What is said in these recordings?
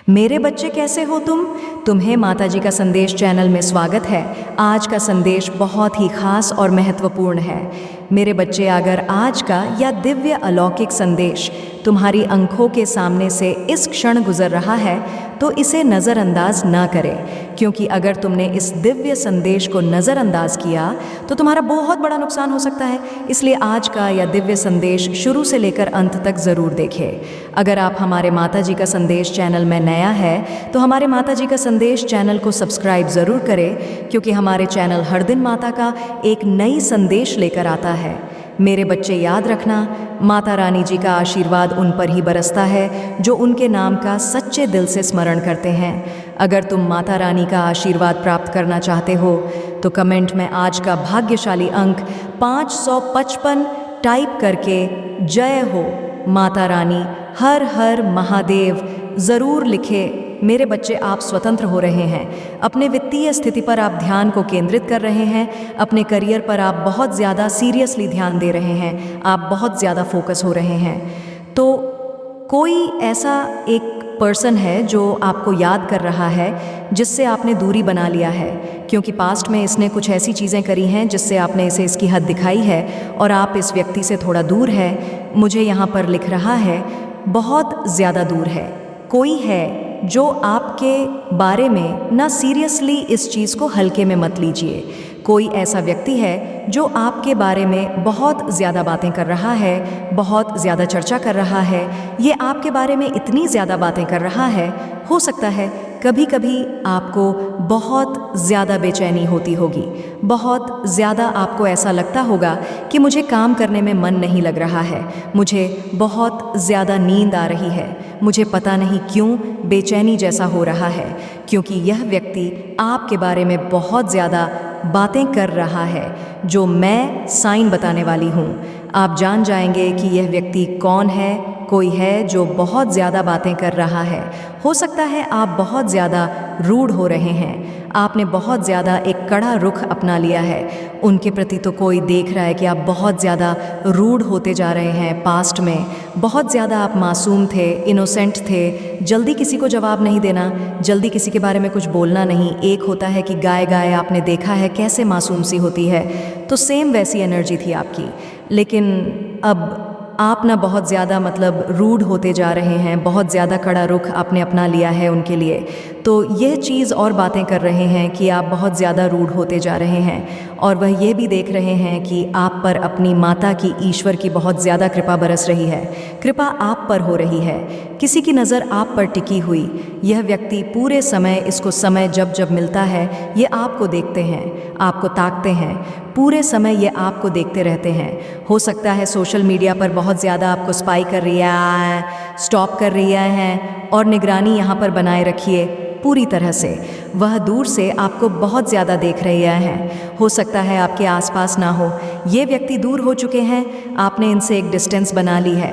मेरे बच्चे कैसे हो तुम? तुम्हें माताजी का संदेश चैनल में स्वागत है। आज का संदेश बहुत ही खास और महत्वपूर्ण है। मेरे बच्चे, अगर आज का या दिव्य अलौकिक संदेश तुम्हारी आंखों के सामने से इस क्षण गुजर रहा है तो इसे नज़रअंदाज ना करें, क्योंकि अगर तुमने इस दिव्य संदेश को नज़रअंदाज किया तो तुम्हारा बहुत बड़ा नुकसान हो सकता है। इसलिए आज का या दिव्य संदेश शुरू से लेकर अंत तक ज़रूर देखें। अगर आप हमारे माताजी का संदेश चैनल में नया है तो हमारे माताजी का संदेश चैनल को सब्सक्राइब ज़रूर करें, क्योंकि हमारे चैनल हर दिन माता का एक नई संदेश लेकर आता है। मेरे बच्चे, याद रखना, माता रानी जी का आशीर्वाद उन पर ही बरसता है जो उनके नाम का सच्चे दिल से स्मरण करते हैं। अगर तुम माता रानी का आशीर्वाद प्राप्त करना चाहते हो तो कमेंट में आज का भाग्यशाली अंक 555 टाइप करके जय हो माता रानी, हर हर महादेव ज़रूर लिखे। मेरे बच्चे, आप स्वतंत्र हो रहे हैं। अपने वित्तीय स्थिति पर आप ध्यान को केंद्रित कर रहे हैं। अपने करियर पर आप बहुत ज़्यादा सीरियसली ध्यान दे रहे हैं। आप बहुत ज़्यादा फोकस हो रहे हैं। तो कोई ऐसा एक पर्सन है जो आपको याद कर रहा है जिससे आपने दूरी बना लिया है, क्योंकि पास्ट में इसने कुछ ऐसी चीज़ें करी हैं जिससे आपने इसे इसकी हद दिखाई है और आप इस व्यक्ति से थोड़ा दूर है। मुझे यहाँ पर लिख रहा है बहुत ज़्यादा दूर है। कोई है जो आपके बारे में ना सीरियसली इस चीज़ को हल्के में मत लीजिए। कोई ऐसा व्यक्ति है जो आपके बारे में बहुत ज़्यादा बातें कर रहा है, बहुत ज़्यादा चर्चा कर रहा है। ये आपके बारे में इतनी ज़्यादा बातें कर रहा है, हो सकता है कभी कभी आपको बहुत ज़्यादा बेचैनी होती होगी, बहुत ज़्यादा आपको ऐसा लगता होगा कि मुझे काम करने में मन नहीं लग रहा है, मुझे बहुत ज़्यादा नींद आ रही है, मुझे पता नहीं क्यों बेचैनी जैसा हो रहा है, क्योंकि यह व्यक्ति आपके बारे में बहुत ज़्यादा बातें कर रहा है जो मैं साइन बताने वाली हूँ। आप जान जाएंगे कि यह व्यक्ति कौन है। कोई है जो बहुत ज़्यादा बातें कर रहा है। हो सकता है आप बहुत ज़्यादा रूड हो रहे हैं। आपने बहुत ज़्यादा एक कड़ा रुख अपना लिया है उनके प्रति। तो कोई देख रहा है कि आप बहुत ज़्यादा रूड होते जा रहे हैं। पास्ट में बहुत ज़्यादा आप मासूम थे, इनोसेंट थे, जल्दी किसी को जवाब नहीं देना, जल्दी किसी के बारे में कुछ बोलना नहीं। एक होता है कि गाय गाय आपने देखा है कैसे मासूम सी होती है, तो सेम वैसी एनर्जी थी आपकी। लेकिन अब आप ना बहुत ज़्यादा रूड होते जा रहे हैं, बहुत ज़्यादा कड़ा रुख आपने अपना लिया है उनके लिए। तो यह चीज़ और बातें कर रहे हैं कि आप बहुत ज़्यादा रूड होते जा रहे हैं, और वह ये भी देख रहे हैं कि आप पर अपनी माता की, ईश्वर की बहुत ज़्यादा कृपा बरस रही है। कृपा आप पर हो रही है, किसी की नज़र आप पर टिकी हुई। यह व्यक्ति पूरे समय, इसको समय जब जब मिलता है ये आपको देखते हैं, आपको ताकते हैं, पूरे समय ये आपको देखते रहते हैं। हो सकता है सोशल मीडिया पर बहुत ज़्यादा आपको स्पाई कर रही है, स्टॉप कर रही है, और निगरानी यहाँ पर बनाए रखिए पूरी तरह से। वह दूर से आपको बहुत ज़्यादा देख रहे हैं। हो सकता है आपके आसपास ना हो, ये व्यक्ति दूर हो चुके हैं, आपने इनसे एक डिस्टेंस बना ली है,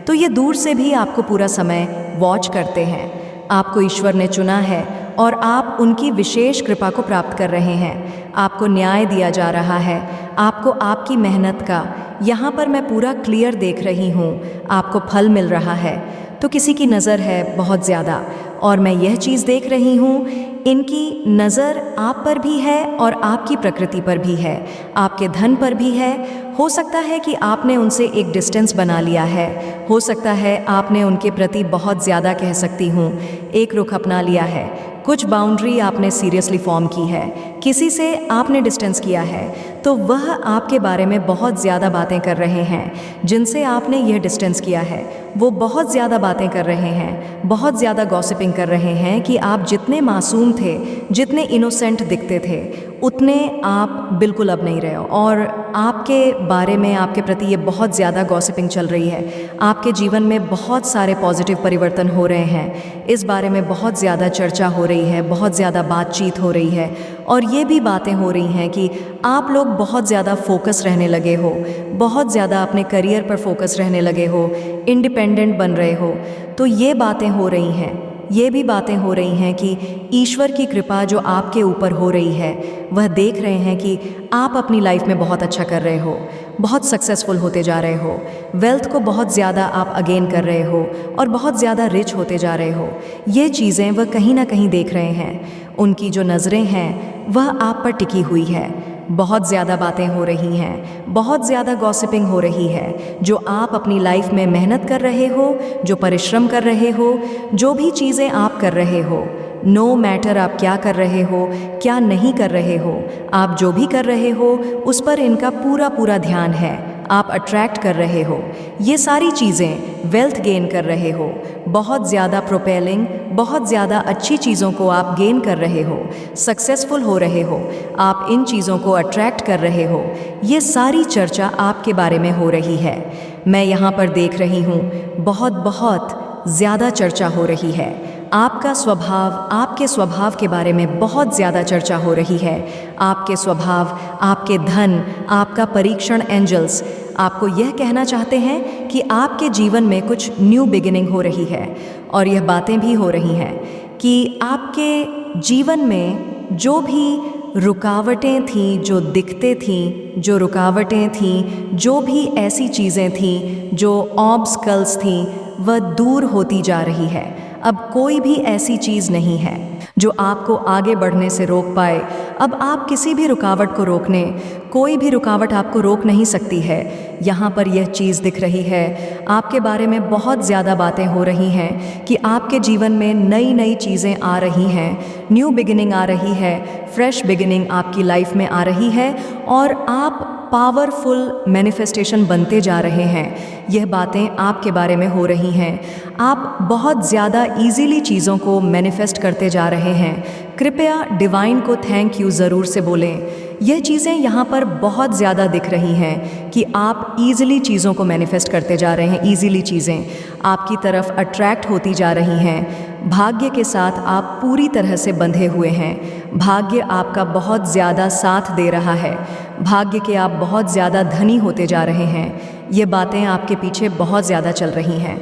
तो ये दूर से भी आपको पूरा समय वॉच करते हैं। आपको ईश्वर ने चुना है और आप उनकी विशेष कृपा को प्राप्त कर रहे हैं। आपको न्याय दिया जा रहा है, आपको आपकी मेहनत का यहाँ पर मैं पूरा क्लियर देख रही हूँ, आपको फल मिल रहा है। तो किसी की नज़र है बहुत ज़्यादा, और मैं यह चीज़ देख रही हूँ, इनकी नज़र आप पर भी है और आपकी प्रकृति पर भी है, आपके धन पर भी है। हो सकता है कि आपने उनसे एक डिस्टेंस बना लिया है, हो सकता है आपने उनके प्रति बहुत ज़्यादा, कह सकती हूँ, एक रुख अपना लिया है, कुछ बाउंड्री आपने सीरियसली फॉर्म की है, किसी से आपने डिस्टेंस किया है, तो वह आपके बारे में बहुत ज़्यादा बातें कर रहे हैं। जिनसे आपने यह डिस्टेंस किया है वो बहुत ज़्यादा बातें कर रहे हैं, बहुत ज़्यादा गॉसिपिंग कर रहे हैं कि आप जितने मासूम थे, जितने इनोसेंट दिखते थे, उतने आप बिल्कुल अब नहीं रहे हो, और आपके बारे में, आपके प्रति ये बहुत ज़्यादा गॉसिपिंग चल रही है। आपके जीवन में बहुत सारे पॉजिटिव परिवर्तन हो रहे हैं, इस बारे में बहुत ज़्यादा चर्चा हो रही है, बहुत ज़्यादा बातचीत हो रही है, और ये भी बातें हो रही हैं कि आप लोग बहुत ज़्यादा फोकस रहने लगे हो, बहुत ज़्यादा अपने करियर पर फोकस रहने लगे हो, इंडिपेंडेंट बन रहे हो। तो ये बातें हो रही हैं, ये भी बातें हो रही हैं कि ईश्वर की कृपा जो आपके ऊपर हो रही है, वह देख रहे हैं कि आप अपनी लाइफ में बहुत अच्छा कर रहे हो, बहुत सक्सेसफुल होते जा रहे हो, वेल्थ को बहुत ज़्यादा आप अगेन कर रहे हो और बहुत ज़्यादा रिच होते जा रहे हो। ये चीज़ें वह कहीं ना कहीं देख रहे हैं। उनकी जो नज़रें हैं वह आप पर टिकी हुई है। बहुत ज़्यादा बातें हो रही हैं, बहुत ज़्यादा गॉसिपिंग हो रही है। जो आप अपनी लाइफ में मेहनत कर रहे हो, जो परिश्रम कर रहे हो, जो भी चीज़ें आप कर रहे हो, नो मैटर आप क्या कर रहे हो, क्या नहीं कर रहे हो, आप जो भी कर रहे हो उस पर इनका पूरा पूरा ध्यान है। आप अट्रैक्ट कर रहे हो ये सारी चीज़ें, वेल्थ गेन कर रहे हो, बहुत ज़्यादा प्रोपेलिंग, बहुत ज़्यादा अच्छी चीज़ों को आप गेन कर रहे हो, सक्सेसफुल हो रहे हो, आप इन चीज़ों को अट्रैक्ट कर रहे हो। ये सारी चर्चा आपके बारे में हो रही है। मैं यहाँ पर देख रही हूँ बहुत बहुत ज़्यादा चर्चा हो रही है। आपका स्वभाव, आपके स्वभाव के बारे में बहुत ज़्यादा चर्चा हो रही है। आपके स्वभाव, आपके धन, आपका परीक्षण एंजल्स आपको यह कहना चाहते हैं कि आपके जीवन में कुछ न्यू बिगिनिंग हो रही है। और यह बातें भी हो रही हैं कि आपके जीवन में जो भी रुकावटें थीं, जो दिक्कतें थीं, जो रुकावटें थीं, जो भी ऐसी चीज़ें थीं, जो ऑब्स्टकल्स थीं, वह दूर होती जा रही है। अब कोई भी ऐसी चीज़ नहीं है जो आपको आगे बढ़ने से रोक पाए। अब आप किसी भी रुकावट को रोकने, कोई भी रुकावट आपको रोक नहीं सकती है। यहाँ पर यह चीज़ दिख रही है, आपके बारे में बहुत ज़्यादा बातें हो रही हैं कि आपके जीवन में नई नई चीज़ें आ रही हैं, न्यू बिगिनिंग आ रही है, फ्रेश बिगिनिंग आपकी लाइफ में आ रही है और आप पावरफुल मैनिफेस्टेशन बनते जा रहे हैं। यह बातें आपके बारे में हो रही हैं। आप बहुत ज़्यादा इजीली चीज़ों को मैनिफेस्ट करते जा रहे हैं। कृपया डिवाइन को थैंक यू ज़रूर से बोलें। यह चीज़ें यहाँ पर बहुत ज़्यादा दिख रही हैं कि आप इजीली चीज़ों को मैनिफेस्ट करते जा रहे हैं। इजीली चीज़ें आपकी तरफ अट्रैक्ट होती जा रही हैं। भाग्य के साथ आप पूरी तरह से बंधे हुए हैं। भाग्य आपका बहुत ज़्यादा साथ दे रहा है। भाग्य के आप बहुत ज़्यादा धनी होते जा रहे हैं। ये बातें आपके पीछे बहुत ज़्यादा चल रही हैं।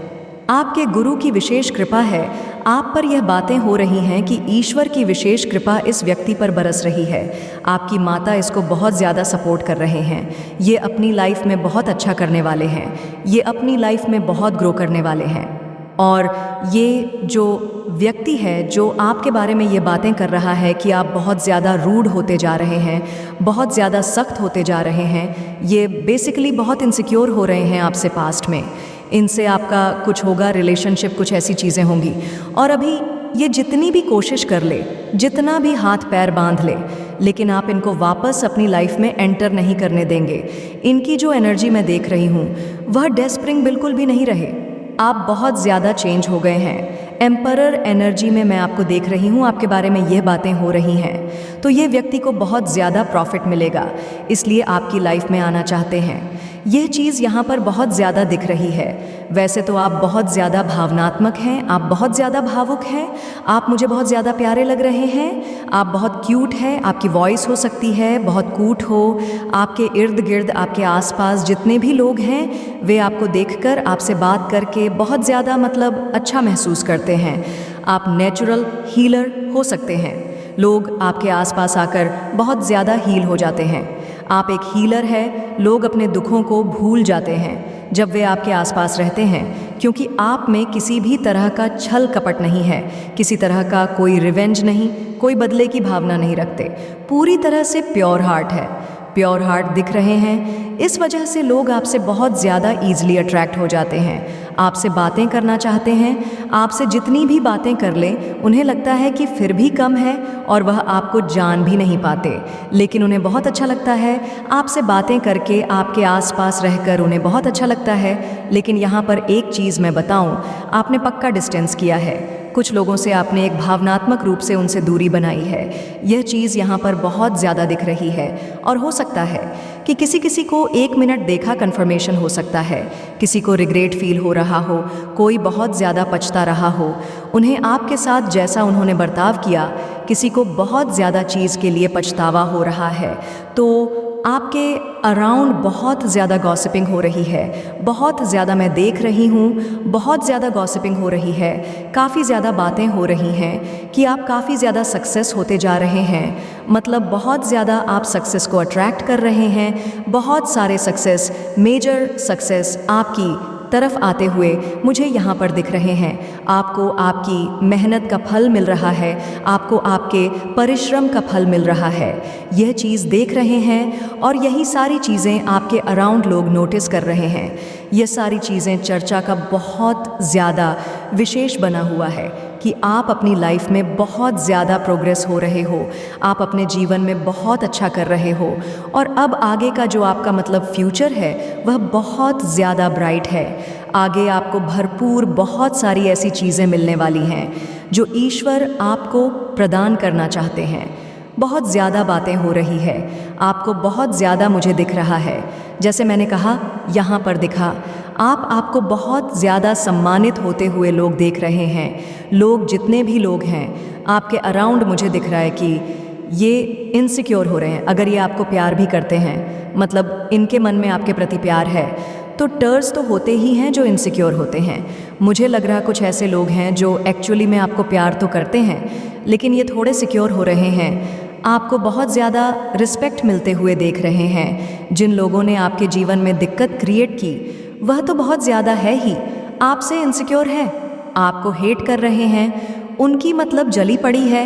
आपके गुरु की विशेष कृपा है। आप पर यह बातें हो रही हैं कि ईश्वर की विशेष कृपा इस व्यक्ति पर बरस रही है। आपकी माता इसको बहुत ज़्यादा सपोर्ट कर रहे हैं। ये अपनी लाइफ में बहुत अच्छा करने वाले हैं। ये अपनी लाइफ में बहुत ग्रो करने वाले हैं। और ये जो व्यक्ति है जो आपके बारे में ये बातें कर रहा है कि आप बहुत ज़्यादा रूड होते जा रहे हैं, बहुत ज़्यादा सख्त होते जा रहे हैं, ये बेसिकली बहुत इनसिक्योर हो रहे हैं आपसे पास्ट में। इनसे आपका कुछ होगा, रिलेशनशिप, कुछ ऐसी चीज़ें होंगी। और अभी ये जितनी भी कोशिश कर ले, जितना भी हाथ पैर बांध ले, लेकिन आप इनको वापस अपनी लाइफ में एंटर नहीं करने देंगे। इनकी जो एनर्जी मैं देख रही हूँ वह डेस्परिंग बिल्कुल भी नहीं रहे। आप बहुत ज़्यादा चेंज हो गए हैं। एम्परर एनर्जी में मैं आपको देख रही हूँ, आपके बारे में यह बातें हो रही हैं। तो ये व्यक्ति को बहुत ज़्यादा प्रॉफिट मिलेगा, इसलिए आपकी लाइफ में आना चाहते हैं। यह चीज़ यहाँ पर बहुत ज़्यादा दिख रही है। वैसे तो आप बहुत ज़्यादा भावनात्मक हैं, आप बहुत ज़्यादा भावुक हैं, आप मुझे बहुत ज़्यादा प्यारे लग रहे हैं, आप बहुत क्यूट हैं, आपकी वॉइस हो सकती है बहुत क्यूट हो। आपके इर्द गिर्द, आपके आसपास जितने भी लोग हैं वे आपको देखकर, आपसे बात करके बहुत ज़्यादा मतलब अच्छा महसूस करते हैं। आप नेचुरल हीलर हो सकते हैं। लोग आपके आसपास आकर बहुत ज़्यादा हील हो जाते हैं। आप एक हीलर है। लोग अपने दुखों को भूल जाते हैं जब वे आपके आसपास रहते हैं, क्योंकि आप में किसी भी तरह का छल कपट नहीं है, किसी तरह का कोई रिवेंज नहीं, कोई बदले की भावना नहीं रखते। पूरी तरह से प्योर हार्ट है। प्योर हार्ट दिख रहे हैं। इस वजह से लोग आपसे बहुत ज़्यादा ईजिली अट्रैक्ट हो जाते हैं, आपसे बातें करना चाहते हैं। आपसे जितनी भी बातें कर लें उन्हें लगता है कि फिर भी कम है और वह आपको जान भी नहीं पाते, लेकिन उन्हें बहुत अच्छा लगता है आपसे बातें करके, आपके आसपास रहकर उन्हें बहुत अच्छा लगता है। लेकिन यहाँ पर एक चीज़ मैं बताऊँ, आपने पक्का डिस्टेंस किया है। कुछ लोगों से आपने एक भावनात्मक रूप से उनसे दूरी बनाई है। यह चीज़ यहाँ पर बहुत ज़्यादा दिख रही है। और हो सकता है कि किसी किसी को 1 मिनट देखा कन्फर्मेशन हो सकता है, किसी को रिग्रेट फील हो रहा हो, कोई बहुत ज़्यादा पछता रहा हो उन्हें आपके साथ जैसा उन्होंने बर्ताव किया, किसी को बहुत ज़्यादा चीज़ के लिए पछतावा हो रहा है। तो आपके अराउंड बहुत ज़्यादा गॉसिपिंग हो रही है, बहुत ज़्यादा मैं देख रही हूँ, बहुत ज़्यादा गॉसिपिंग हो रही है, काफ़ी ज़्यादा बातें हो रही हैं कि आप काफ़ी ज़्यादा सक्सेस होते जा रहे हैं। मतलब बहुत ज़्यादा आप सक्सेस को अट्रैक्ट कर रहे हैं, बहुत सारे सक्सेस, मेजर सक्सेस आपकी तरफ आते हुए मुझे यहाँ पर दिख रहे हैं। आपको आपकी मेहनत का फल मिल रहा है, आपको आपके परिश्रम का फल मिल रहा है, यह चीज़ देख रहे हैं और यही सारी चीज़ें आपके अराउंड लोग नोटिस कर रहे हैं। ये सारी चीज़ें चर्चा का बहुत ज़्यादा विशेष बना हुआ है कि आप अपनी लाइफ में बहुत ज़्यादा प्रोग्रेस हो रहे हो, आप अपने जीवन में बहुत अच्छा कर रहे हो और अब आगे का जो आपका मतलब फ्यूचर है वह बहुत ज़्यादा ब्राइट है। आगे आपको भरपूर बहुत सारी ऐसी चीज़ें मिलने वाली हैं जो ईश्वर आपको प्रदान करना चाहते हैं। बहुत ज़्यादा बातें हो रही है, आपको बहुत ज़्यादा मुझे दिख रहा है, जैसे मैंने कहा यहाँ पर दिखा, आपको बहुत ज़्यादा सम्मानित होते हुए लोग देख रहे हैं। लोग जितने भी लोग हैं आपके अराउंड मुझे दिख रहा है कि ये इनसिक्योर हो रहे हैं। अगर ये आपको प्यार भी करते हैं, मतलब इनके मन में आपके प्रति प्यार है, तो टर्स तो होते ही हैं जो इनसिक्योर होते हैं। मुझे लग रहा कुछ ऐसे लोग हैं जो एक्चुअली में आपको प्यार तो करते हैं लेकिन ये थोड़े सिक्योर हो रहे हैं, आपको बहुत ज़्यादा रिस्पेक्ट मिलते हुए देख रहे हैं। जिन लोगों ने आपके जीवन में दिक्कत क्रिएट की वह तो बहुत ज़्यादा है ही, आपसे इनसिक्योर है, आपको हेट कर रहे हैं, उनकी मतलब जली पड़ी है।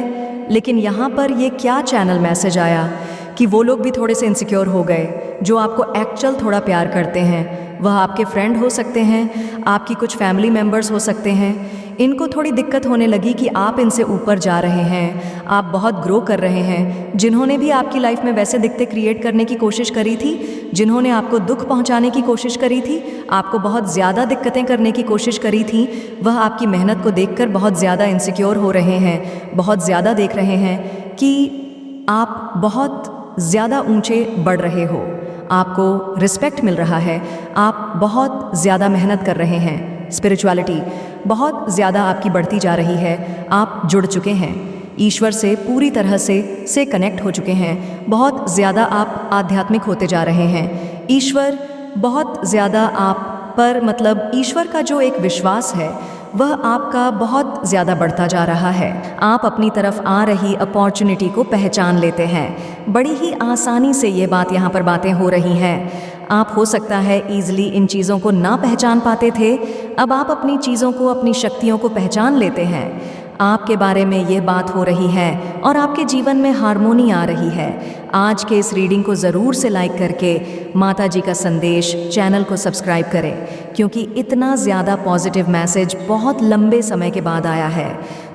लेकिन यहाँ पर ये क्या चैनल मैसेज आया कि वो लोग भी थोड़े से इनसिक्योर हो गए जो आपको एक्चुअल थोड़ा प्यार करते हैं। वह आपके फ्रेंड हो सकते हैं, आपकी कुछ फैमिली मेम्बर्स हो सकते हैं। इनको थोड़ी दिक्कत होने लगी कि आप इनसे ऊपर जा रहे हैं, आप बहुत ग्रो कर रहे हैं। जिन्होंने भी आपकी लाइफ में वैसे दिक्कतें क्रिएट करने की कोशिश करी थी, जिन्होंने आपको दुख पहुंचाने की कोशिश करी थी, आपको बहुत ज़्यादा दिक्कतें करने की कोशिश करी थी, वह आपकी मेहनत को देखकर बहुत ज़्यादा इनसिक्योर हो रहे हैं, बहुत ज़्यादा देख रहे हैं कि आप बहुत ज़्यादा ऊंचे बढ़ रहे हो, आपको रिस्पेक्ट मिल रहा है, आप बहुत ज़्यादा मेहनत कर रहे हैं, स्पिरिचुअलिटी बहुत ज़्यादा आपकी बढ़ती जा रही है, आप जुड़ चुके हैं ईश्वर से, पूरी तरह से कनेक्ट हो चुके हैं, बहुत ज़्यादा आप आध्यात्मिक होते जा रहे हैं। ईश्वर बहुत ज़्यादा आप पर मतलब ईश्वर का जो एक विश्वास है वह आपका बहुत ज़्यादा बढ़ता जा रहा है। आप अपनी तरफ आ रही अपॉर्चुनिटी को पहचान लेते हैं, बड़ी ही आसानी से ये बात यहाँ पर बातें हो रही हैं। आप हो सकता है ईज़िली इन चीज़ों को ना पहचान पाते थे, अब आप अपनी चीज़ों को, अपनी शक्तियों को पहचान लेते हैं। आपके बारे में ये बात हो रही है और आपके जीवन में हार्मोनी आ रही है। आज के इस रीडिंग को ज़रूर से लाइक करके माता जी का संदेश चैनल को सब्सक्राइब करें, क्योंकि इतना ज़्यादा पॉजिटिव मैसेज बहुत लंबे समय के बाद आया है।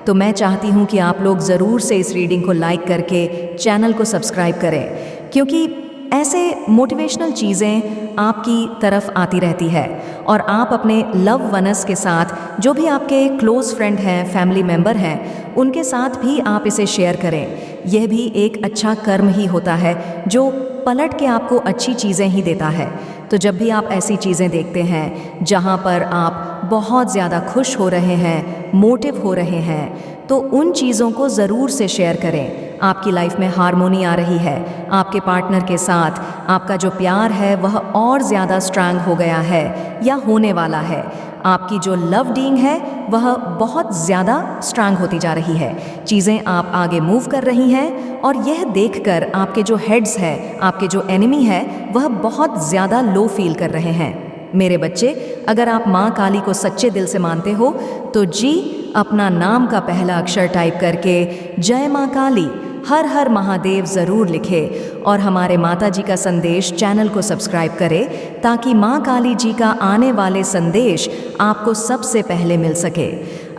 तो मैं चाहती हूँ कि आप लोग ज़रूर से इस रीडिंग को लाइक करके चैनल को सब्सक्राइब करें, क्योंकि ऐसे मोटिवेशनल चीज़ें आपकी तरफ आती रहती है और आप अपने लव वनस के साथ, जो भी आपके क्लोज़ फ्रेंड हैं, फैमिली मेम्बर हैं, उनके साथ भी आप इसे शेयर करें। यह भी एक अच्छा कर्म ही होता है जो पलट के आपको अच्छी चीज़ें ही देता है। तो जब भी आप ऐसी चीज़ें देखते हैं जहाँ पर आप बहुत ज़्यादा खुश हो रहे हैं, मोटिव हो रहे हैं, तो उन चीज़ों को ज़रूर से शेयर करें। आपकी लाइफ में हार्मोनी आ रही है, आपके पार्टनर के साथ आपका जो प्यार है वह और ज़्यादा स्ट्रांग हो गया है या होने वाला है। आपकी जो लव डींग है वह बहुत ज़्यादा स्ट्रांग होती जा रही है। चीज़ें आप आगे मूव कर रही हैं और यह देखकर आपके जो हेड्स हैं, आपके जो एनिमी है, वह बहुत ज़्यादा लो फील कर रहे हैं। मेरे बच्चे, अगर आप माँ काली को सच्चे दिल से मानते हो तो जी अपना नाम का पहला अक्षर टाइप करके जय माँ काली, हर हर महादेव ज़रूर लिखे और हमारे माता जी का संदेश चैनल को सब्सक्राइब करें, ताकि माँ काली जी का आने वाले संदेश आपको सबसे पहले मिल सके।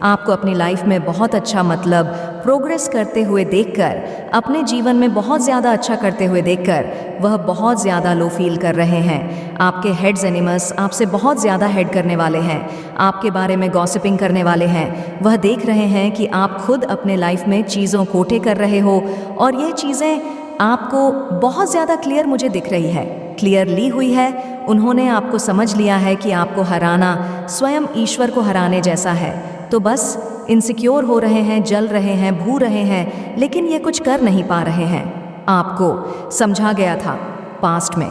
आपको अपनी लाइफ में बहुत अच्छा मतलब प्रोग्रेस करते हुए देखकर, अपने जीवन में बहुत ज़्यादा अच्छा करते हुए देखकर वह बहुत ज़्यादा लो फील कर रहे हैं। आपके हेड्स एनिमस आपसे बहुत ज़्यादा हेड करने वाले हैं, आपके बारे में गॉसिपिंग करने वाले हैं। वह देख रहे हैं कि आप खुद अपने लाइफ में चीज़ों कोटे कर रहे हो और ये चीज़ें आपको बहुत ज़्यादा क्लियर मुझे दिख रही है, क्लियरली हुई है। उन्होंने आपको समझ लिया है कि आपको हराना स्वयं ईश्वर को हराने जैसा है। तो बस इनसिक्योर हो रहे हैं, जल रहे हैं, भू रहे हैं, लेकिन ये कुछ कर नहीं पा रहे हैं। आपको समझा गया था, पास्ट में।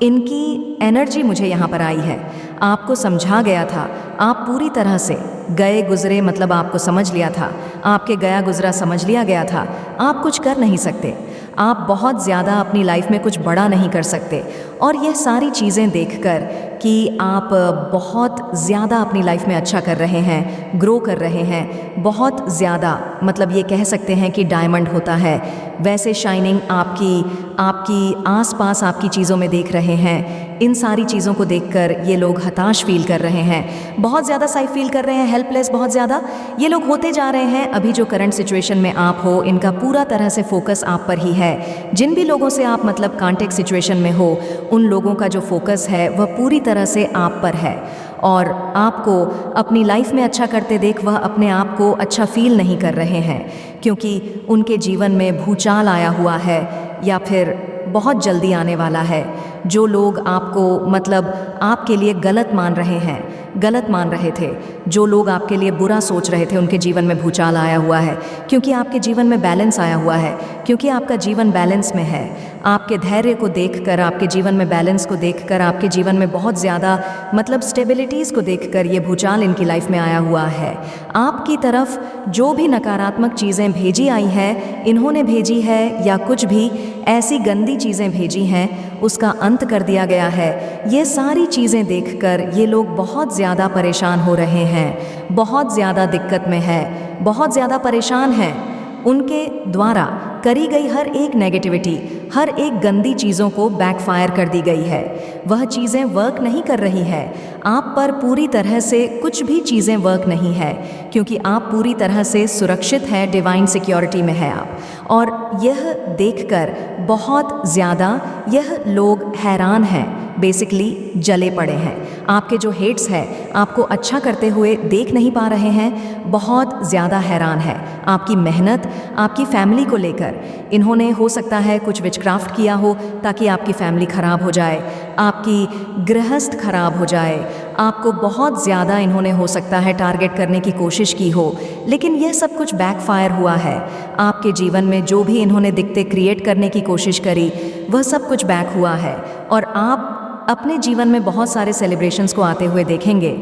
इनकी एनर्जी मुझे यहाँ पर आई है। आपको समझा गया था, आप पूरी तरह से गए गुजरे, मतलब आपको समझ लिया था, आपके गया गुजरा समझ लिया गया था। आप कुछ कर नहीं सकते, आप बहुत ज़्यादा अपनी लाइफ में कुछ बड़ा नहीं कर सकते। और यह सारी चीज़ें देखकर कि आप बहुत ज़्यादा अपनी लाइफ में अच्छा कर रहे हैं, ग्रो कर रहे हैं, बहुत ज़्यादा, मतलब ये कह सकते हैं कि डायमंड होता है वैसे शाइनिंग आपकी आसपास आपकी चीज़ों में देख रहे हैं। इन सारी चीज़ों को देखकर ये लोग हताश फील कर रहे हैं, बहुत ज़्यादा साइफ फील कर रहे हैं, हेल्पलेस बहुत ज़्यादा ये लोग होते जा रहे हैं। अभी जो करंट सिचुएशन में आप हो, इनका पूरा तरह से फोकस आप पर ही है। जिन भी लोगों से आप मतलब कांटेक्ट सिचुएशन में हो, उन लोगों का जो फोकस है वह पूरी तरह से आप पर है। और आपको अपनी लाइफ में अच्छा करते देख वह अपने आप को अच्छा फील नहीं कर रहे हैं, क्योंकि उनके जीवन में भूचाल आया हुआ है या फिर बहुत जल्दी आने वाला है। जो लोग आपको मतलब आपके लिए गलत मान रहे हैं, गलत मान रहे थे, जो लोग आपके लिए बुरा सोच रहे थे, उनके जीवन में भूचाल आया हुआ है, क्योंकि आपके जीवन में बैलेंस आया हुआ है, क्योंकि आपका जीवन बैलेंस में है। आपके धैर्य को देखकर, आपके जीवन में बैलेंस को देखकर, आपके जीवन में बहुत ज़्यादा मतलब स्टेबिलिटीज़ को देखकर ये भूचाल इनकी लाइफ में आया हुआ है। आपकी तरफ जो भी नकारात्मक चीज़ें भेजी आई है, इन्होंने भेजी है या कुछ भी ऐसी गंदी चीज़ें भेजी हैं, उसका अंत कर दिया गया है। ये सारी चीज़ें देखकर ये लोग बहुत ज़्यादा परेशान हो रहे हैं, बहुत ज़्यादा दिक्कत में है, बहुत ज़्यादा परेशान हैं। उनके द्वारा करी गई हर एक नेगेटिविटी, हर एक गंदी चीज़ों को बैकफायर कर दी गई है। वह चीज़ें वर्क नहीं कर रही है आप पर, पूरी तरह से कुछ भी चीज़ें वर्क नहीं है, क्योंकि आप पूरी तरह से सुरक्षित हैं, डिवाइन सिक्योरिटी में है आप। और यह देखकर बहुत ज़्यादा यह लोग हैरान हैं, बेसिकली जले पड़े हैं। आपके जो हेट्स हैं, आपको अच्छा करते हुए देख नहीं पा रहे हैं, बहुत ज़्यादा हैरान है। आपकी मेहनत, आपकी फैमिली को लेकर इन्होंने हो सकता है कुछ विचक्राफ्ट किया हो ताकि आपकी फैमिली खराब हो जाए, आपकी गृहस्थ खराब हो जाए। आपको बहुत ज़्यादा इन्होंने हो सकता है टारगेट करने की कोशिश की हो, लेकिन यह सब कुछ बैकफायर हुआ है। आपके जीवन में जो भी इन्होंने दिक्कतें क्रिएट करने की कोशिश करी, वह सब कुछ बैक हुआ है। और आप अपने जीवन में बहुत सारे सेलिब्रेशंस को आते हुए देखेंगे।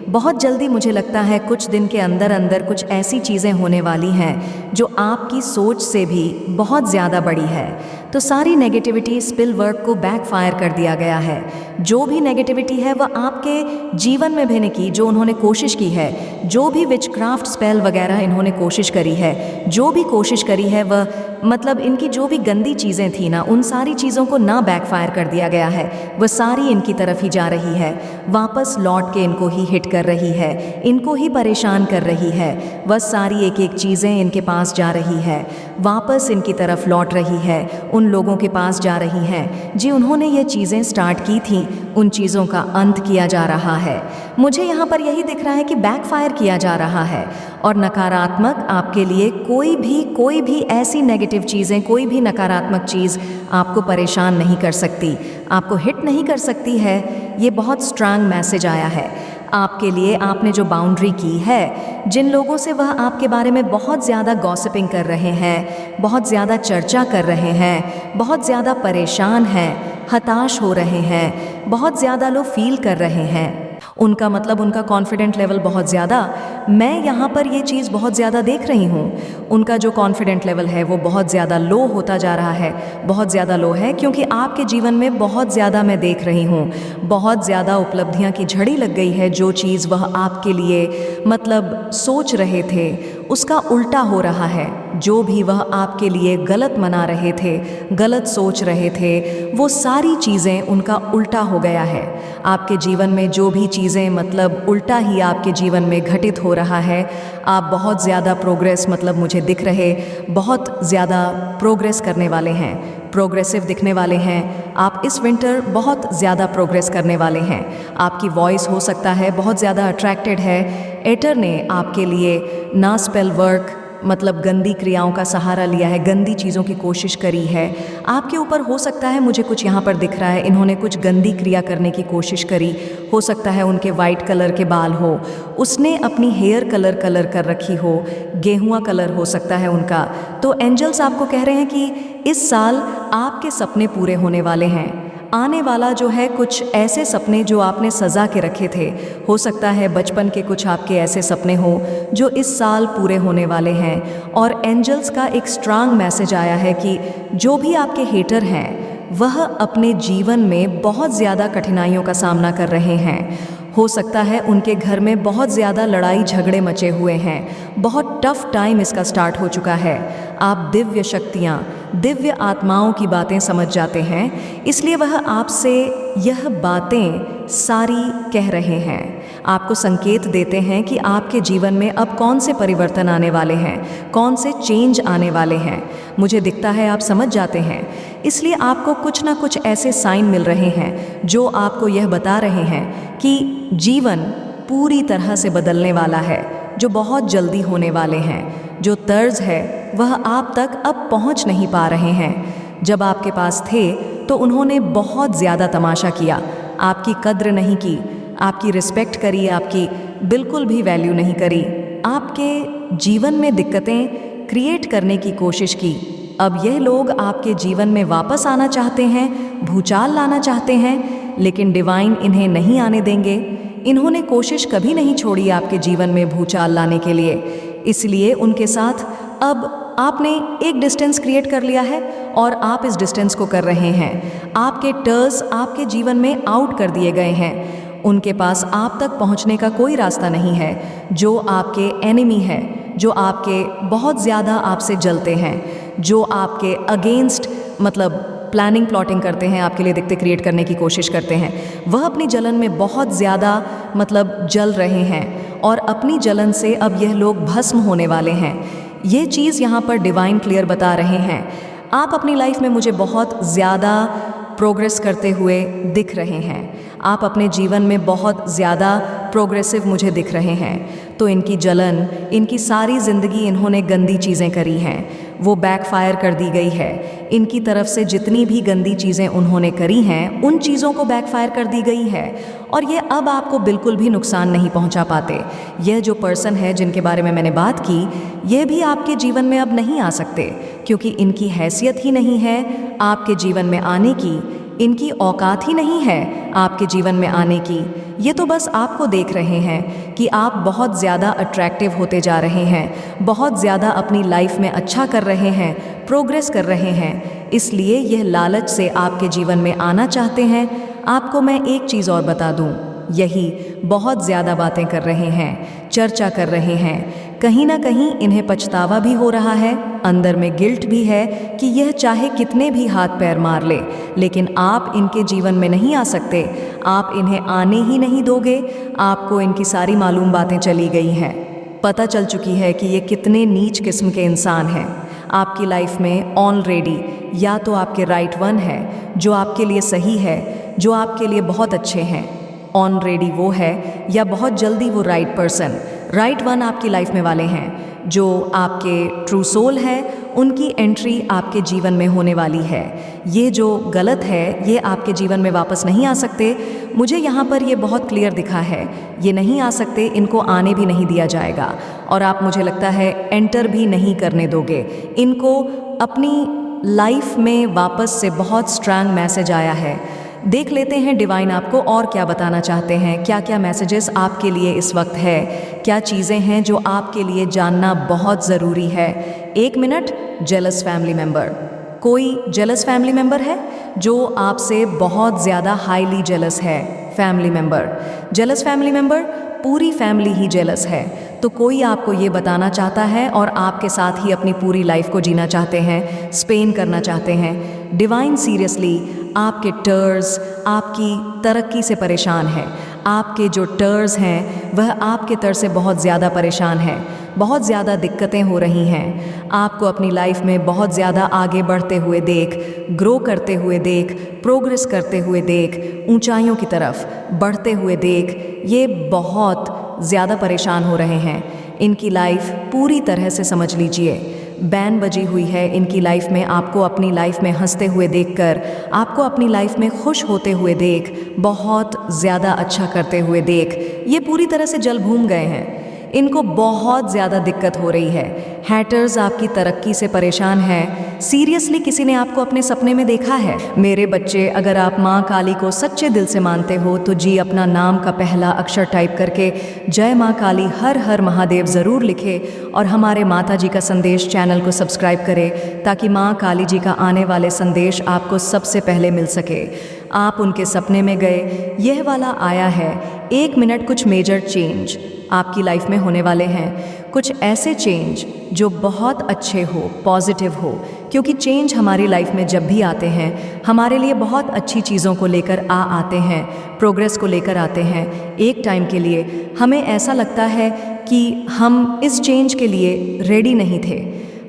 बहुत जल्दी मुझे लगता है कुछ दिन के अंदर अंदर कुछ ऐसी चीज़ें होने वाली हैं जो आपकी सोच से भी बहुत ज़्यादा बड़ी है। तो सारी नेगेटिविटी, स्पिल वर्क को बैकफायर कर दिया गया है। जो भी नेगेटिविटी है वह आपके जीवन में भेने की जो उन्होंने कोशिश की है, जो भी विचक्राफ्ट स्पेल वगैरह इन्होंने कोशिश करी है, जो भी कोशिश करी है, वह मतलब इनकी जो भी गंदी चीज़ें थी ना, उन सारी चीज़ों को ना बैकफायर कर दिया गया है। वह सारी इनकी तरफ ही जा रही है, वापस लौट के इनको ही हिट कर रही है, इनको ही परेशान कर रही है। वह सारी एक एक चीज़ें इनके पास जा रही है, वापस इनकी तरफ लौट रही है, उन लोगों के पास जा रही हैं जी उन्होंने ये चीज़ें स्टार्ट की थी, उन चीज़ों का अंत किया जा रहा है। मुझे यहाँ पर यही दिख रहा है कि बैकफायर किया जा रहा है। और नकारात्मक आपके लिए कोई भी ऐसी नेगेटिव चीज़ें, कोई भी नकारात्मक चीज़ आपको परेशान नहीं कर सकती, आपको हिट नहीं कर सकती है। ये बहुत स्ट्रांग मैसेज आया है आपके लिए। आपने जो बाउंड्री की है, जिन लोगों से वह आपके बारे में बहुत ज़्यादा गॉसिपिंग कर रहे हैं, बहुत ज़्यादा चर्चा कर रहे हैं, बहुत ज़्यादा परेशान हैं, हताश हो रहे हैं, बहुत ज़्यादा लो फील कर रहे हैं, उनका मतलब उनका कॉन्फिडेंट लेवल बहुत ज़्यादा, मैं यहाँ पर ये चीज़ बहुत ज़्यादा देख रही हूँ। उनका जो कॉन्फिडेंट लेवल है वो बहुत ज़्यादा लो होता जा रहा है, बहुत ज़्यादा लो है, क्योंकि आपके जीवन में बहुत ज़्यादा मैं देख रही हूँ, बहुत ज़्यादा उपलब्धियाँ की झड़ी लग गई है। जो चीज़ वह आपके लिए मतलब सोच रहे थे उसका उल्टा हो रहा है। जो भी वह आपके लिए गलत मना रहे थे, गलत सोच रहे थे, वो सारी चीज़ें उनका उल्टा हो गया है। आपके जीवन में जो भी चीज़ें मतलब उल्टा ही आपके जीवन में घटित हो रहा है। आप बहुत ज़्यादा प्रोग्रेस मतलब मुझे दिख रहे, बहुत ज़्यादा प्रोग्रेस करने वाले हैं, प्रोग्रेसिव दिखने वाले हैं। आप इस विंटर बहुत ज़्यादा प्रोग्रेस करने वाले हैं। आपकी वॉइस हो सकता है बहुत ज़्यादा अट्रैक्टेड है। एटर ने आपके लिए ना स्पेल वर्क मतलब गंदी क्रियाओं का सहारा लिया है, गंदी चीज़ों की कोशिश करी है। आपके ऊपर हो सकता है, मुझे कुछ यहाँ पर दिख रहा है, इन्होंने कुछ गंदी क्रिया करने की कोशिश करी। हो सकता है उनके वाइट कलर के बाल हो, उसने अपनी हेयर कलर कर रखी हो, गेहुआ कलर हो सकता है उनका। तो एंजल्स आपको कह रहे हैं कि इस साल आपके सपने पूरे होने वाले हैं, आने वाला जो है कुछ ऐसे सपने जो आपने सजा के रखे थे, हो सकता है बचपन के कुछ आपके ऐसे सपने हो जो इस साल पूरे होने वाले हैं। और एंजल्स का एक स्ट्रांग मैसेज आया है कि जो भी आपके हेटर हैं वह अपने जीवन में बहुत ज़्यादा कठिनाइयों का सामना कर रहे हैं। हो सकता है उनके घर में बहुत ज़्यादा लड़ाई झगड़े मचे हुए हैं, बहुत टफ टाइम इसका स्टार्ट हो चुका है। आप दिव्य शक्तियाँ, दिव्य आत्माओं की बातें समझ जाते हैं, इसलिए वह आपसे यह बातें सारी कह रहे हैं, आपको संकेत देते हैं कि आपके जीवन में अब कौन से परिवर्तन आने वाले हैं, कौन से चेंज आने वाले हैं। मुझे दिखता है आप समझ जाते हैं, इसलिए आपको कुछ ना कुछ ऐसे साइन मिल रहे हैं जो आपको यह बता रहे हैं कि जीवन पूरी तरह से बदलने वाला है, जो बहुत जल्दी होने वाले हैं। जो तर्ज है वह आप तक अब पहुंच नहीं पा रहे हैं। जब आपके पास थे तो उन्होंने बहुत ज़्यादा तमाशा किया, आपकी कद्र नहीं की, आपकी रिस्पेक्ट करी, आपकी बिल्कुल भी वैल्यू नहीं करी, आपके जीवन में दिक्कतें क्रिएट करने की कोशिश की। अब यह लोग आपके जीवन में वापस आना चाहते हैं, भूचाल लाना चाहते हैं, लेकिन डिवाइन इन्हें नहीं आने देंगे। इन्होंने कोशिश कभी नहीं छोड़ी आपके जीवन में भूचाल लाने के लिए, इसलिए उनके साथ अब आपने एक डिस्टेंस क्रिएट कर लिया है और आप इस डिस्टेंस को कर रहे हैं। आपके टर्स आपके जीवन में आउट कर दिए गए हैं, उनके पास आप तक पहुंचने का कोई रास्ता नहीं है। जो आपके एनिमी है, जो आपके बहुत ज़्यादा आपसे जलते हैं, जो आपके अगेंस्ट मतलब प्लानिंग प्लॉटिंग करते हैं, आपके लिए दिक्कतें क्रिएट करने की कोशिश करते हैं, वह अपनी जलन में बहुत ज़्यादा मतलब जल रहे हैं और अपनी जलन से अब यह लोग भस्म होने वाले हैं। ये चीज़ यहाँ पर डिवाइन क्लियर बता रहे हैं। आप अपनी लाइफ में मुझे बहुत ज़्यादा प्रोग्रेस करते हुए दिख रहे हैं, आप अपने जीवन में बहुत ज़्यादा प्रोग्रेसिव मुझे दिख रहे हैं। तो इनकी जलन, इनकी सारी ज़िंदगी इन्होंने गंदी चीज़ें करी हैं, वो बैकफायर कर दी गई है। इनकी तरफ से जितनी भी गंदी चीज़ें उन्होंने करी हैं, उन चीज़ों को बैकफायर कर दी गई है और ये अब आपको बिल्कुल भी नुकसान नहीं पहुंचा पाते। यह जो पर्सन है जिनके बारे में मैंने बात की, ये भी आपके जीवन में अब नहीं आ सकते, क्योंकि इनकी हैसियत ही नहीं है आपके जीवन में आने की, इनकी औकात ही नहीं है आपके जीवन में आने की। ये तो बस आपको देख रहे हैं कि आप बहुत ज़्यादा अट्रैक्टिव होते जा रहे हैं, बहुत ज़्यादा अपनी लाइफ में अच्छा कर रहे हैं, प्रोग्रेस कर रहे हैं, इसलिए यह लालच से आपके जीवन में आना चाहते हैं। आपको मैं एक चीज़ और बता दूं, यही बहुत ज़्यादा बातें कर रहे हैं, चर्चा कर रहे हैं, कहीं ना कहीं इन्हें पछतावा भी हो रहा है, अंदर में गिल्ट भी है कि यह चाहे कितने भी हाथ पैर मार ले, लेकिन आप इनके जीवन में नहीं आ सकते, आप इन्हें आने ही नहीं दोगे। आपको इनकी सारी मालूम बातें चली गई हैं, पता चल चुकी है कि ये कितने नीच किस्म के इंसान हैं। आपकी लाइफ में ऑलरेडी या तो आपके राइट वन है जो आपके लिए सही है, जो आपके लिए बहुत अच्छे हैं, ऑलरेडी वो है, या बहुत जल्दी वो राइट पर्सन, राइट वन आपकी लाइफ में वाले हैं जो आपके ट्रू सोल है, उनकी एंट्री आपके जीवन में होने वाली है। ये जो गलत है ये आपके जीवन में वापस नहीं आ सकते। मुझे यहाँ पर ये बहुत क्लियर दिखा है, ये नहीं आ सकते, इनको आने भी नहीं दिया जाएगा और आप मुझे लगता है एंटर भी नहीं करने दोगे इनको। अपनी लाइफ में वापस से बहुत स्ट्रांग मैसेज आया है। देख लेते हैं डिवाइन आपको और क्या बताना चाहते हैं, क्या क्या मैसेजेस आपके लिए इस वक्त है, क्या चीज़ें हैं जो आपके लिए जानना बहुत ज़रूरी है। 1 मिनट। जेलस फैमिली मेम्बर, कोई जेलस फैमिली मेम्बर है जो आपसे बहुत ज़्यादा हाईली जेलस है। Family member, jealous family member, पूरी फैमिली ही जेलस है। तो कोई आपको ये बताना चाहता है और आपके साथ ही अपनी पूरी लाइफ को जीना चाहते हैं, स्पेन करना चाहते हैं। डिवाइन सीरियसली आपके टर्स, आपकी तरक्की से परेशान है। आपके जो टर्स हैं वह आपके तर से बहुत ज़्यादा परेशान हैं, बहुत ज़्यादा दिक्कतें हो रही हैं। आपको अपनी लाइफ में बहुत ज़्यादा आगे बढ़ते हुए देख, ग्रो करते हुए देख, प्रोग्रेस करते हुए देख, ऊंचाइयों की तरफ बढ़ते हुए देख, ये बहुत ज़्यादा परेशान हो रहे हैं। इनकी लाइफ पूरी तरह से समझ लीजिए बैन बजी हुई है इनकी लाइफ में। आपको अपनी लाइफ में हंसते हुए देखकर, आपको अपनी लाइफ में खुश होते हुए देख, बहुत ज़्यादा अच्छा करते हुए देख, ये पूरी तरह से जल भून गए हैं। इनको बहुत ज़्यादा दिक्कत हो रही है। हैटर्स आपकी तरक्की से परेशान हैं। सीरियसली किसी ने आपको अपने सपने में देखा है? मेरे बच्चे, अगर आप माँ काली को सच्चे दिल से मानते हो तो जी अपना नाम का पहला अक्षर टाइप करके जय माँ काली हर हर महादेव ज़रूर लिखे और हमारे माता जी का संदेश चैनल को सब्सक्राइब करें ताकि माँ काली जी का आने वाले संदेश आपको सबसे पहले मिल सके। आप उनके सपने में गए, यह वाला आया है। 1 मिनट कुछ मेजर चेंज आपकी लाइफ में होने वाले हैं। कुछ ऐसे चेंज जो बहुत अच्छे हो, पॉजिटिव हो, क्योंकि चेंज हमारी लाइफ में जब भी आते हैं हमारे लिए बहुत अच्छी चीज़ों को लेकर आते हैं, प्रोग्रेस को लेकर आते हैं। एक टाइम के लिए हमें ऐसा लगता है कि हम इस चेंज के लिए रेडी नहीं थे,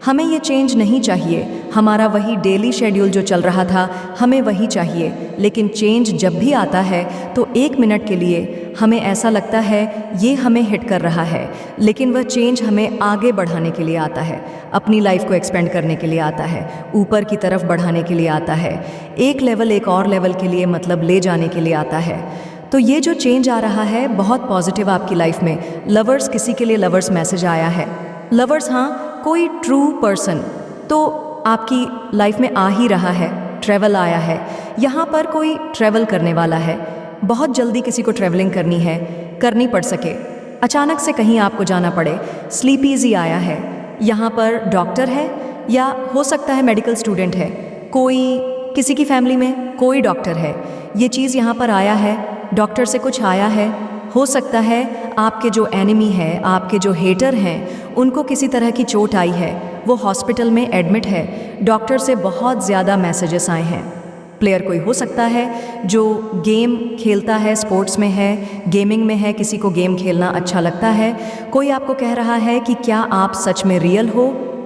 हमें ये चेंज नहीं चाहिए, हमारा वही डेली शेड्यूल जो चल रहा था हमें वही चाहिए। लेकिन चेंज जब भी आता है तो 1 मिनट के लिए हमें ऐसा लगता है ये हमें हिट कर रहा है, लेकिन वह चेंज हमें आगे बढ़ाने के लिए आता है, अपनी लाइफ को एक्सपेंड करने के लिए आता है, ऊपर की तरफ बढ़ाने के लिए आता है, एक लेवल एक और लेवल के लिए मतलब ले जाने के लिए आता है। तो ये जो चेंज आ रहा है बहुत पॉजिटिव आपकी लाइफ में। लवर्स, किसी के लिए लवर्स मैसेज आया है। लवर्स, हाँ, कोई ट्रू पर्सन तो आपकी लाइफ में आ ही रहा है। ट्रैवल आया है, यहाँ पर कोई ट्रैवल करने वाला है। बहुत जल्दी किसी को ट्रैवलिंग करनी है, करनी पड़ सके, अचानक से कहीं आपको जाना पड़े। स्लीपीजी आया है, यहाँ पर डॉक्टर है या हो सकता है मेडिकल स्टूडेंट है, कोई किसी की फैमिली में कोई डॉक्टर है। ये चीज़ यहाँ पर आया है, डॉक्टर से कुछ आया है। हो सकता है आपके जो एनिमी है, आपके जो हेटर हैं, उनको किसी तरह की चोट आई है, वो हॉस्पिटल में एडमिट है, डॉक्टर से बहुत ज़्यादा मैसेजेस आए हैं। प्लेयर कोई हो सकता है जो गेम खेलता है, स्पोर्ट्स में है, गेमिंग में है, किसी को गेम खेलना अच्छा लगता है। कोई आपको कह रहा है कि क्या आप सच में रियल हो।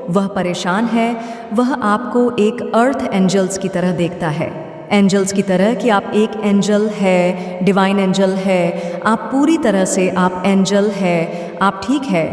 वह परेशान है, वह आपको एक अर्थ एंजल्स की तरह देखता है, एंजल्स की तरह कि आप एक एंजल है, डिवाइन एंजल है, आप पूरी तरह से आप एंजल है, आप ठीक है,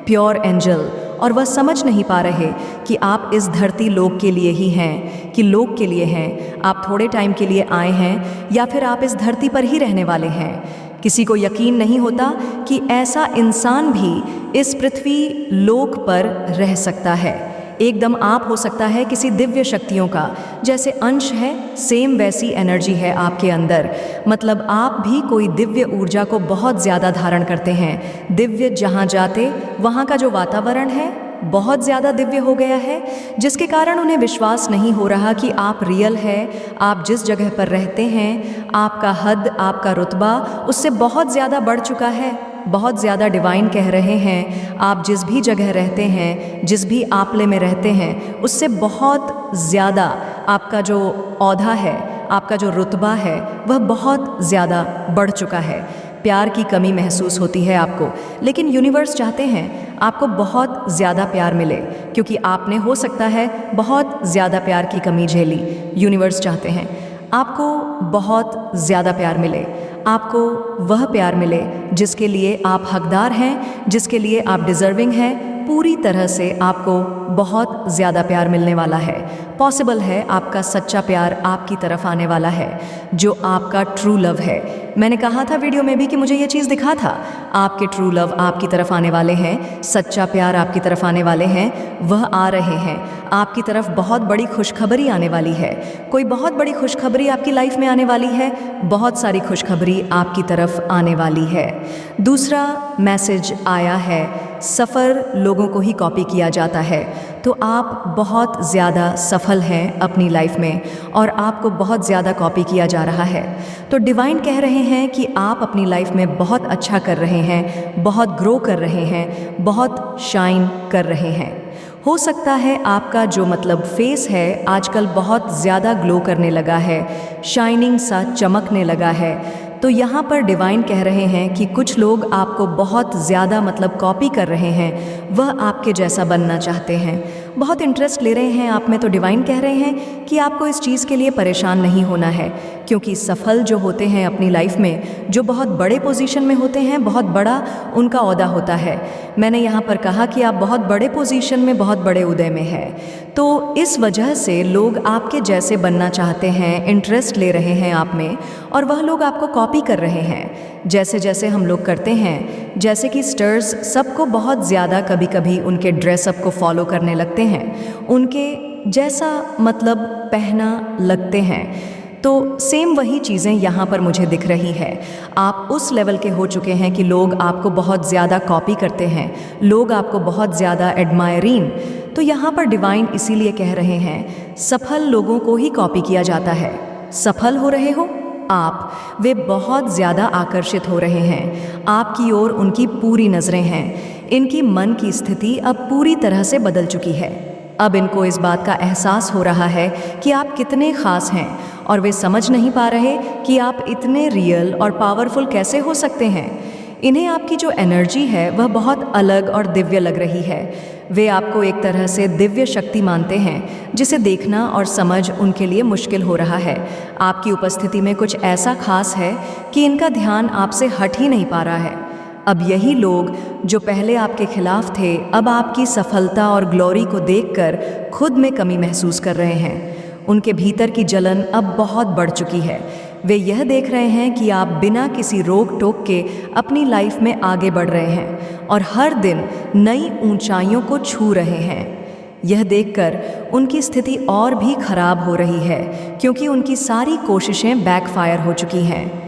प्योर एंजल। और वह समझ नहीं पा रहे कि आप इस धरती लोक के लिए ही हैं, कि लोक के लिए हैं, आप थोड़े टाइम के लिए आए हैं या फिर आप इस धरती पर ही रहने वाले हैं। किसी को यकीन नहीं होता कि ऐसा इंसान भी इस पृथ्वी लोक पर रह सकता है। एकदम आप हो सकता है किसी दिव्य शक्तियों का जैसे अंश है, सेम वैसी एनर्जी है आपके अंदर। मतलब आप भी कोई दिव्य ऊर्जा को बहुत ज़्यादा धारण करते हैं। दिव्य जहाँ जाते वहाँ का जो वातावरण है बहुत ज़्यादा दिव्य हो गया है, जिसके कारण उन्हें विश्वास नहीं हो रहा कि आप रियल है। आप जिस जगह पर रहते हैं, आपका हद, आपका रुतबा उससे बहुत ज़्यादा बढ़ चुका है, बहुत ज़्यादा डिवाइन कह रहे हैं। आप जिस भी जगह रहते हैं, जिस भी आपले में रहते हैं, उससे बहुत ज़्यादा आपका जो औधा है, आपका जो रुतबा है, वह बहुत ज़्यादा बढ़ चुका है। प्यार की कमी महसूस होती है आपको, लेकिन यूनिवर्स चाहते हैं आपको बहुत ज़्यादा प्यार मिले, क्योंकि आपने हो सकता है बहुत ज़्यादा प्यार की कमी झेली। यूनिवर्स चाहते हैं आपको बहुत ज़्यादा प्यार मिले, आपको वह प्यार मिले जिसके लिए आप हकदार हैं, जिसके लिए आप डिज़र्विंग हैं। पूरी तरह से आपको बहुत ज़्यादा प्यार मिलने वाला है। पॉसिबल है आपका सच्चा प्यार आपकी तरफ आने वाला है, जो आपका ट्रू लव है। मैंने कहा था वीडियो में भी कि मुझे ये चीज़ दिखा था, आपके ट्रू लव आपकी तरफ आने वाले हैं, सच्चा प्यार आपकी तरफ आने वाले हैं, वह आ रहे हैं आपकी तरफ। बहुत बड़ी खुशखबरी आने वाली है, कोई बहुत बड़ी खुशखबरी आपकी लाइफ में आने वाली है, बहुत सारी खुशखबरी आपकी तरफ आने वाली है। दूसरा मैसेज आया है, सफ़र लोगों को ही कॉपी किया जाता है, तो आप बहुत ज़्यादा सफल हैं अपनी लाइफ में और आपको बहुत ज़्यादा कॉपी किया जा रहा है। तो डिवाइन कह रहे हैं कि आप अपनी लाइफ में बहुत अच्छा कर रहे हैं, बहुत ग्रो कर रहे हैं, बहुत शाइन कर रहे हैं। हो सकता है आपका जो मतलब फेस है आजकल बहुत ज़्यादा ग्लो करने लगा है, शाइनिंग सा चमकने लगा है। तो यहाँ पर डिवाइन कह रहे हैं कि कुछ लोग आपको बहुत ज़्यादा मतलब कॉपी कर रहे हैं, वह आपके जैसा बनना चाहते हैं, बहुत इंटरेस्ट ले रहे हैं आप में। तो डिवाइन कह रहे हैं कि आपको इस चीज़ के लिए परेशान नहीं होना है, क्योंकि सफल जो होते हैं अपनी लाइफ में, जो बहुत बड़े पोजीशन में होते हैं, बहुत बड़ा उनका ओहदा होता है। मैंने यहाँ पर कहा कि आप बहुत बड़े पोजीशन में, बहुत बड़े उदय में है, तो इस वजह से लोग आपके जैसे बनना चाहते हैं, इंटरेस्ट ले रहे हैं आप में, और वह लोग आपको कॉपी कर रहे हैं जैसे जैसे हम लोग करते हैं। जैसे कि स्टार्स सबको बहुत ज़्यादा कभी कभी उनके ड्रेसअप को फॉलो करने लगते हैं, उनके जैसा मतलब पहना लगते हैं। तो सेम वही चीज़ें यहाँ पर मुझे दिख रही है। आप उस लेवल के हो चुके हैं कि लोग आपको बहुत ज़्यादा कॉपी करते हैं, लोग आपको बहुत ज़्यादा एडमायरीन। तो यहाँ पर डिवाइन इसीलिए कह रहे हैं, सफल लोगों को ही कॉपी किया जाता है। सफल हो रहे हो आप, वे बहुत ज़्यादा आकर्षित हो रहे हैं आपकी ओर, उनकी पूरी नज़रें हैं। इनकी मन की स्थिति अब पूरी तरह से बदल चुकी है। अब इनको इस बात का एहसास हो रहा है कि आप कितने ख़ास हैं, और वे समझ नहीं पा रहे कि आप इतने रियल और पावरफुल कैसे हो सकते हैं। इन्हें आपकी जो एनर्जी है वह बहुत अलग और दिव्य लग रही है। वे आपको एक तरह से दिव्य शक्ति मानते हैं, जिसे देखना और समझ उनके लिए मुश्किल हो रहा है। आपकी उपस्थिति में कुछ ऐसा खास है कि इनका ध्यान आपसे हट ही नहीं पा रहा है। अब यही लोग जो पहले आपके खिलाफ थे, अब आपकी सफलता और ग्लोरी को देखकर खुद में कमी महसूस कर रहे हैं। उनके भीतर की जलन अब बहुत बढ़ चुकी है। वे यह देख रहे हैं कि आप बिना किसी रोक टोक के अपनी लाइफ में आगे बढ़ रहे हैं और हर दिन नई ऊंचाइयों को छू रहे हैं। यह देखकर उनकी स्थिति और भी खराब हो रही है, क्योंकि उनकी सारी कोशिशें बैकफायर हो चुकी हैं।